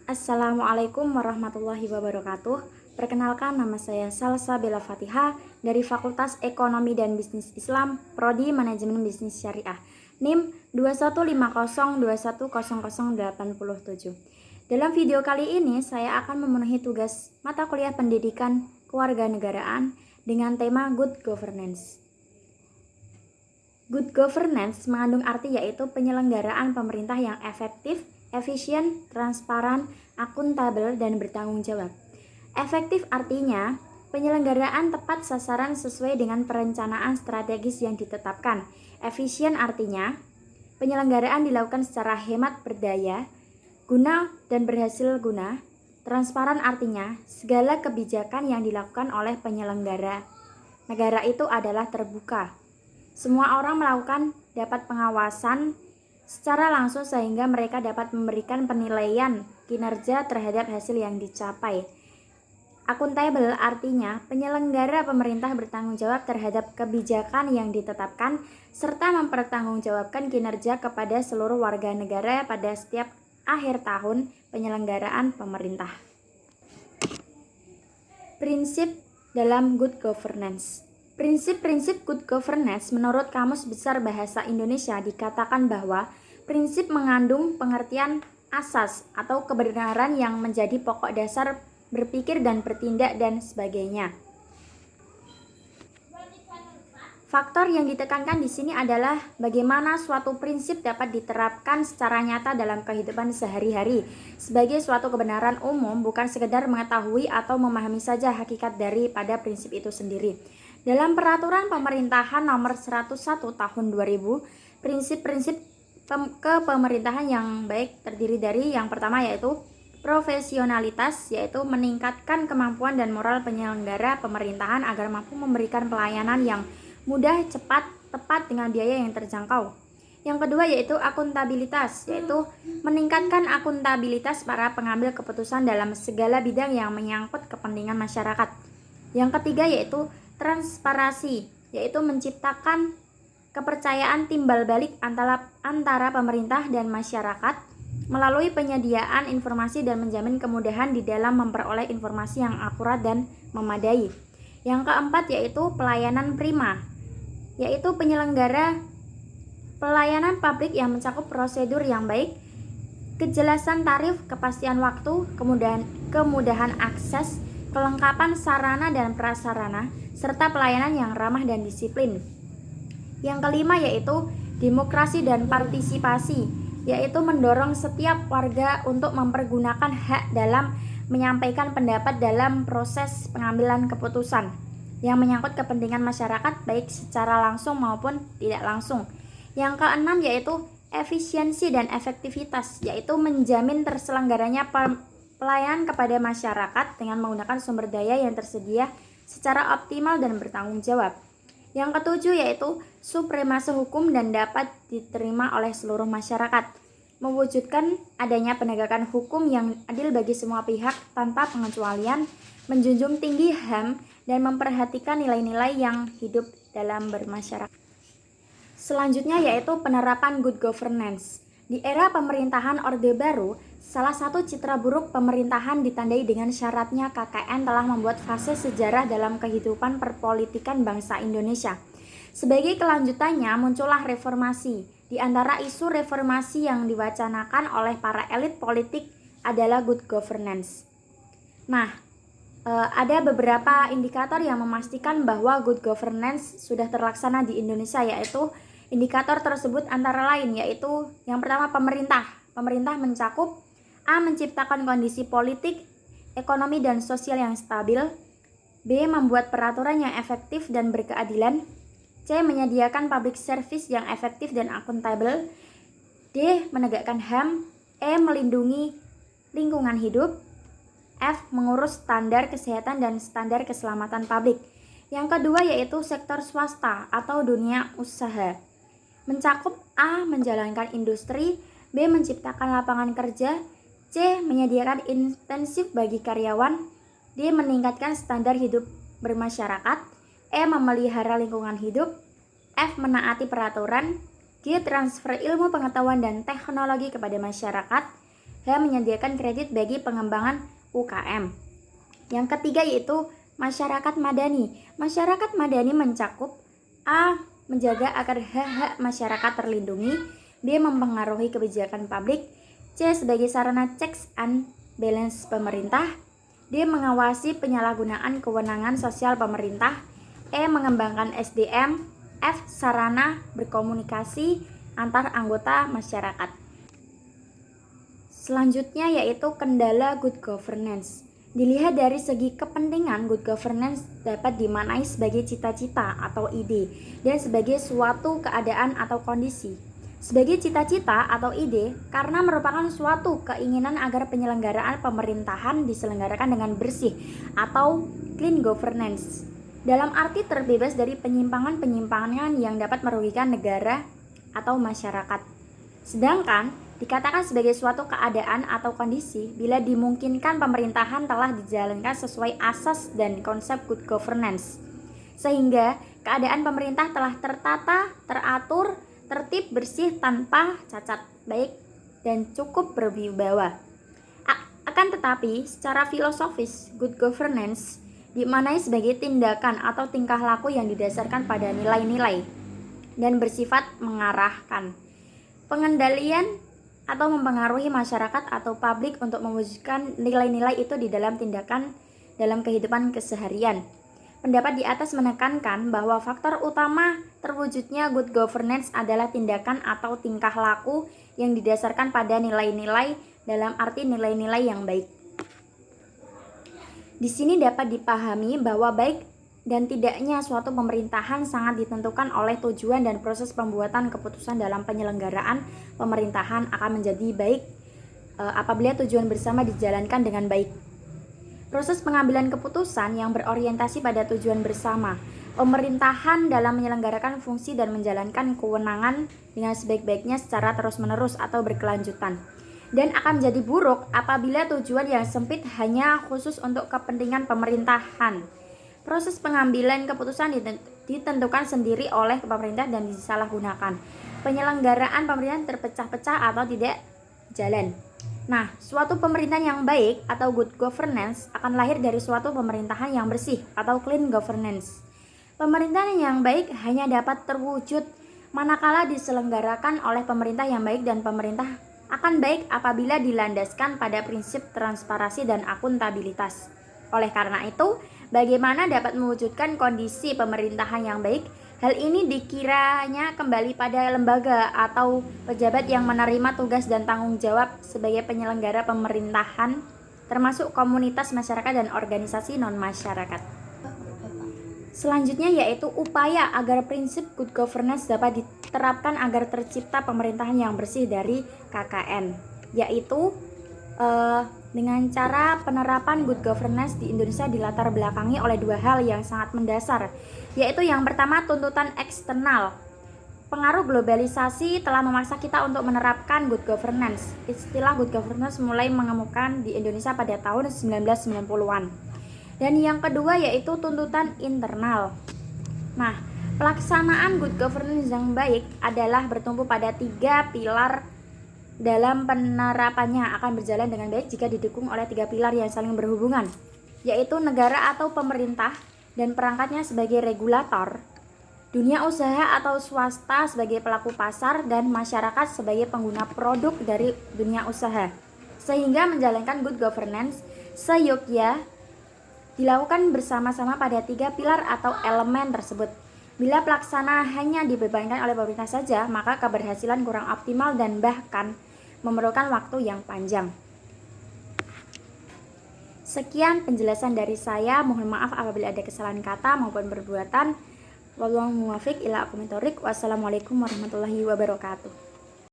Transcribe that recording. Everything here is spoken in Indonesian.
Assalamualaikum warahmatullahi wabarakatuh. Perkenalkan, nama saya Salsa Bella Fatihah dari Fakultas Ekonomi dan Bisnis Islam, Prodi Manajemen Bisnis Syariah, NIM 2150210087. Dalam video kali ini, saya akan memenuhi tugas mata kuliah pendidikan kewarganegaraan dengan tema Good Governance. Good governance mengandung arti yaitu penyelenggaraan pemerintah yang efektif, efisien, transparan, akuntabel, dan bertanggung jawab. Efektif artinya penyelenggaraan tepat sasaran sesuai dengan perencanaan strategis yang ditetapkan. Efisien artinya penyelenggaraan dilakukan secara hemat berdaya, guna dan berhasil guna. Transparan artinya segala kebijakan yang dilakukan oleh penyelenggara negara itu adalah terbuka. Semua orang melakukan dapat pengawasan secara langsung sehingga mereka dapat memberikan penilaian kinerja terhadap hasil yang dicapai. Akuntabel artinya penyelenggara pemerintah bertanggung jawab terhadap kebijakan yang ditetapkan serta mempertanggungjawabkan kinerja kepada seluruh warga negara pada setiap akhir tahun penyelenggaraan pemerintah. Prinsip dalam Good Governance. Prinsip-prinsip good governance menurut Kamus Besar Bahasa Indonesia dikatakan bahwa prinsip mengandung pengertian asas atau kebenaran yang menjadi pokok dasar berpikir dan bertindak dan sebagainya. Faktor yang ditekankan di sini adalah bagaimana suatu prinsip dapat diterapkan secara nyata dalam kehidupan sehari-hari sebagai suatu kebenaran umum, bukan sekedar mengetahui atau memahami saja hakikat daripada prinsip itu sendiri. Dalam Peraturan Pemerintahan Nomor 101 Tahun 2000, prinsip-prinsip kepemerintahan yang baik terdiri dari yang pertama yaitu profesionalitas, yaitu meningkatkan kemampuan dan moral penyelenggara pemerintahan agar mampu memberikan pelayanan yang mudah, cepat, tepat dengan biaya yang terjangkau. Yang kedua yaitu akuntabilitas, yaitu meningkatkan akuntabilitas para pengambil keputusan dalam segala bidang yang menyangkut kepentingan masyarakat. Yang ketiga yaitu transparansi, yaitu menciptakan kepercayaan timbal balik antara pemerintah dan masyarakat melalui penyediaan informasi dan menjamin kemudahan di dalam memperoleh informasi yang akurat dan memadai. Yang keempat yaitu pelayanan prima, yaitu penyelenggara pelayanan publik yang mencakup prosedur yang baik, kejelasan tarif, kepastian waktu, kemudahan akses, kelengkapan sarana dan prasarana, serta pelayanan yang ramah dan disiplin. Yang kelima yaitu demokrasi dan partisipasi, yaitu mendorong setiap warga untuk mempergunakan hak dalam menyampaikan pendapat dalam proses pengambilan keputusan yang menyangkut kepentingan masyarakat baik secara langsung maupun tidak langsung. Yang keenam yaitu efisiensi dan efektivitas, yaitu menjamin terselenggaranya pelayanan kepada masyarakat dengan menggunakan sumber daya yang tersedia secara optimal dan bertanggung jawab. Yang ketujuh yaitu supremasi hukum dan dapat diterima oleh seluruh masyarakat, mewujudkan adanya penegakan hukum yang adil bagi semua pihak tanpa pengecualian, menjunjung tinggi HAM, dan memperhatikan nilai-nilai yang hidup dalam bermasyarakat. Selanjutnya yaitu penerapan good governance. Di era pemerintahan Orde Baru, salah satu citra buruk pemerintahan ditandai dengan syaratnya KKN telah membuat fase sejarah dalam kehidupan perpolitikan bangsa Indonesia. Sebagai kelanjutannya muncullah reformasi. Di antara isu reformasi yang diwacanakan oleh para elit politik adalah good governance. Nah, ada beberapa indikator yang memastikan bahwa good governance sudah terlaksana di Indonesia, yaitu indikator tersebut antara lain yaitu yang pertama Pemerintah mencakup A. Menciptakan kondisi politik, ekonomi, dan sosial yang stabil. B. Membuat peraturan yang efektif dan berkeadilan. C. Menyediakan public service yang efektif dan akuntabel. D. Menegakkan HAM. E. Melindungi lingkungan hidup. F. Mengurus standar kesehatan dan standar keselamatan publik. Yang kedua yaitu sektor swasta atau dunia usaha. Mencakup A. Menjalankan industri. B. Menciptakan lapangan kerja. C. Menyediakan intensif bagi karyawan. D. Meningkatkan standar hidup bermasyarakat. E. Memelihara lingkungan hidup. F. Menaati peraturan. G. Transfer ilmu pengetahuan dan teknologi kepada masyarakat. menyediakan kredit bagi pengembangan UKM. Yang ketiga yaitu masyarakat madani. Masyarakat madani mencakup A. Menjaga agar hak-hak masyarakat terlindungi. B. Mempengaruhi kebijakan publik. C. Sebagai sarana checks and balance pemerintah. D. Mengawasi penyalahgunaan kewenangan sosial pemerintah. E. Mengembangkan SDM. F. Sarana berkomunikasi antar anggota masyarakat. Selanjutnya yaitu kendala good governance. Dilihat dari segi kepentingan, good governance dapat dimaknai sebagai cita-cita atau ide dan sebagai suatu keadaan atau kondisi. Sebagai cita-cita atau ide karena merupakan suatu keinginan agar penyelenggaraan pemerintahan diselenggarakan dengan bersih atau clean governance. Dalam arti terbebas dari penyimpangan-penyimpangan yang dapat merugikan negara atau masyarakat. Sedangkan dikatakan sebagai suatu keadaan atau kondisi bila dimungkinkan pemerintahan telah dijalankan sesuai asas dan konsep good governance. Sehingga keadaan pemerintah telah tertata, teratur, tertib, bersih, tanpa cacat, baik dan cukup berwibawa. Akan tetapi, secara filosofis, good governance dimaknai sebagai tindakan atau tingkah laku yang didasarkan pada nilai-nilai dan bersifat mengarahkan pengendalian atau mempengaruhi masyarakat atau publik untuk mewujudkan nilai-nilai itu di dalam tindakan dalam kehidupan keseharian. Pendapat di atas menekankan bahwa faktor utama terwujudnya good governance adalah tindakan atau tingkah laku yang didasarkan pada nilai-nilai dalam arti nilai-nilai yang baik. Di sini dapat dipahami bahwa baik dan tidaknya suatu pemerintahan sangat ditentukan oleh tujuan dan proses pembuatan keputusan dalam penyelenggaraan pemerintahan akan menjadi baik apabila tujuan bersama dijalankan dengan baik. Proses pengambilan keputusan yang berorientasi pada tujuan bersama, pemerintahan dalam menyelenggarakan fungsi dan menjalankan kewenangan dengan sebaik-baiknya secara terus-menerus atau berkelanjutan. Dan akan menjadi buruk apabila tujuan yang sempit hanya khusus untuk kepentingan pemerintahan. Proses pengambilan keputusan ditentukan sendiri oleh pemerintah dan disalahgunakan. Penyelenggaraan pemerintahan terpecah-pecah atau tidak jalan. Nah, suatu pemerintahan yang baik atau good governance akan lahir dari suatu pemerintahan yang bersih atau clean governance. Pemerintahan yang baik hanya dapat terwujud manakala diselenggarakan oleh pemerintah yang baik, dan pemerintah akan baik apabila dilandaskan pada prinsip transparansi dan akuntabilitas. Oleh karena itu, bagaimana dapat mewujudkan kondisi pemerintahan yang baik? Hal ini dikiranya kembali pada lembaga atau pejabat yang menerima tugas dan tanggung jawab sebagai penyelenggara pemerintahan, termasuk komunitas masyarakat dan organisasi non-masyarakat. Selanjutnya yaitu upaya agar prinsip good governance dapat diterapkan agar tercipta pemerintahan yang bersih dari KKN, yaitu dengan cara penerapan good governance di Indonesia dilatar belakangi oleh dua hal yang sangat mendasar, yaitu yang pertama tuntutan eksternal. Pengaruh globalisasi telah memaksa kita untuk menerapkan good governance. Istilah good governance mulai mengemuka di Indonesia pada tahun 1990-an. Dan yang kedua yaitu tuntutan internal. Nah, pelaksanaan good governance yang baik adalah bertumpu pada 3 pilar. Dalam penerapannya akan berjalan dengan baik jika didukung oleh 3 pilar yang saling berhubungan, yaitu negara atau pemerintah dan perangkatnya sebagai regulator, dunia usaha atau swasta sebagai pelaku pasar, dan masyarakat sebagai pengguna produk dari dunia usaha. Sehingga menjalankan good governance seyogyanya dilakukan bersama-sama pada 3 pilar atau elemen tersebut. Bila pelaksana hanya dibebankan oleh pemerintah saja, maka keberhasilan kurang optimal dan bahkan memerlukan waktu yang panjang. Sekian penjelasan dari saya. Mohon maaf apabila ada kesalahan kata maupun perbuatan. Wallahu muwaffiq ila aqwamit thoriq. Wassalamualaikum warahmatullahi wabarakatuh.